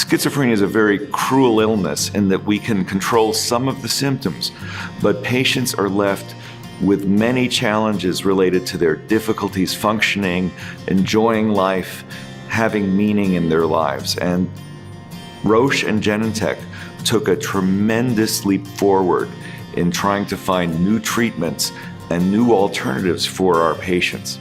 Schizophrenia is a very cruel illness in that we can control some of the symptoms, but patients are left with many challenges related to their difficulties functioning, enjoying life, having meaning in their lives. And Roche and Genentech took a tremendous leap forward in trying to find new treatments and new alternatives for our patients.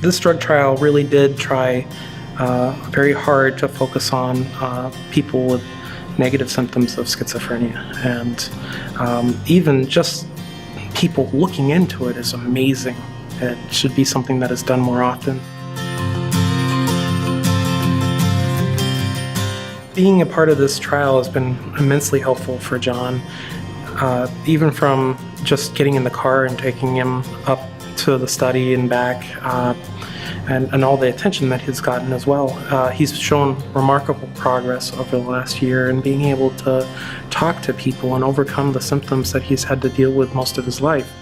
This drug trial really did try very hard to focus on people with negative symptoms of schizophrenia, and even just people looking into it is amazing. It should be something that is done more often. Being a part of this trial has been immensely helpful for John, even from just getting in the car and taking him up to the study and back, and all the attention that he's gotten as well. He's shown remarkable progress over the last year in being able to talk to people and overcome the symptoms that he's had to deal with most of his life.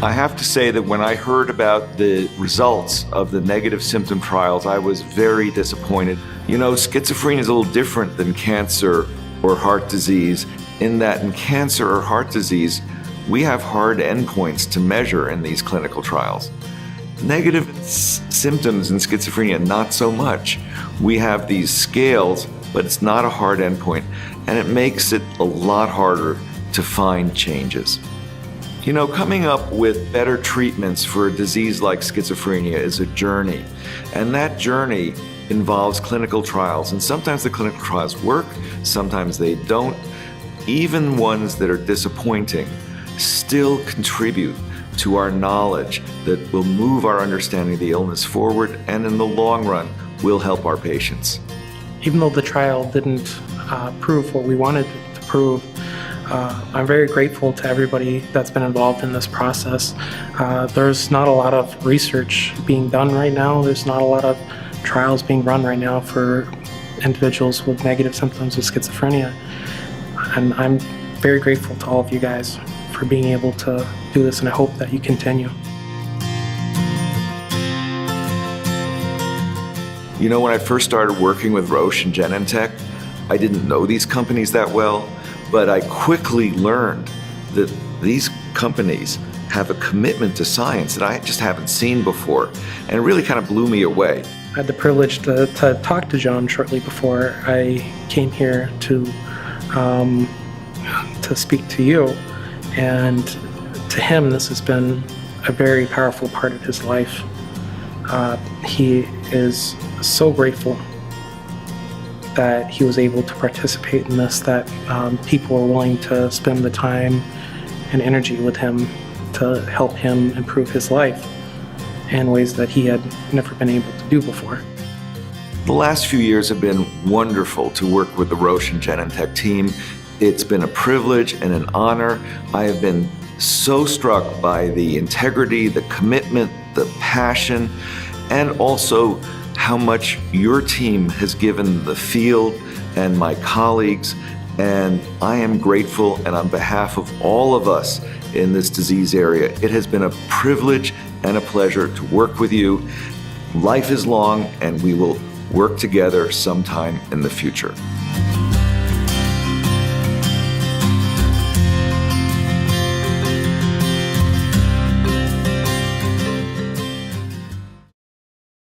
I have to say that when I heard about the results of the negative symptom trials, I was very disappointed. You know, schizophrenia is a little different than cancer or heart disease in that in cancer or heart disease, we have hard endpoints to measure in these clinical trials. Negative symptoms in schizophrenia, not so much. We have these scales, but it's not a hard endpoint, and it makes it a lot harder to find changes. You know, coming up with better treatments for a disease like schizophrenia is a journey, and that journey involves clinical trials, and sometimes the clinical trials work, sometimes they don't. Even ones that are disappointing still contribute to our knowledge that will move our understanding of the illness forward, and in the long run will help our patients. Even though the trial didn't prove what we wanted it to prove, I'm very grateful to everybody that's been involved in this process. There's not a lot of research being done right now. There's not a lot of trials being run right now for individuals with negative symptoms of schizophrenia. And I'm very grateful to all of you guys for being able to do this, and I hope that you continue. You know, when I first started working with Roche and Genentech, I didn't know these companies that well, but I quickly learned that these companies have a commitment to science that I just haven't seen before, and it really kind of blew me away. I had the privilege to talk to John shortly before I came here to speak to you, and to him this has been a very powerful part of his life. He is so grateful that he was able to participate in this, that people are willing to spend the time and energy with him to help him improve his life in ways that he had never been able to do before. The last few years have been wonderful to work with the Roche and Genentech team. It's been a privilege and an honor. I have been so struck by the integrity, the commitment, the passion, and also how much your team has given the field and my colleagues. And I am grateful, and on behalf of all of us in this disease area, it has been a privilege and a pleasure to work with you. Life is long, and we will work together sometime in the future.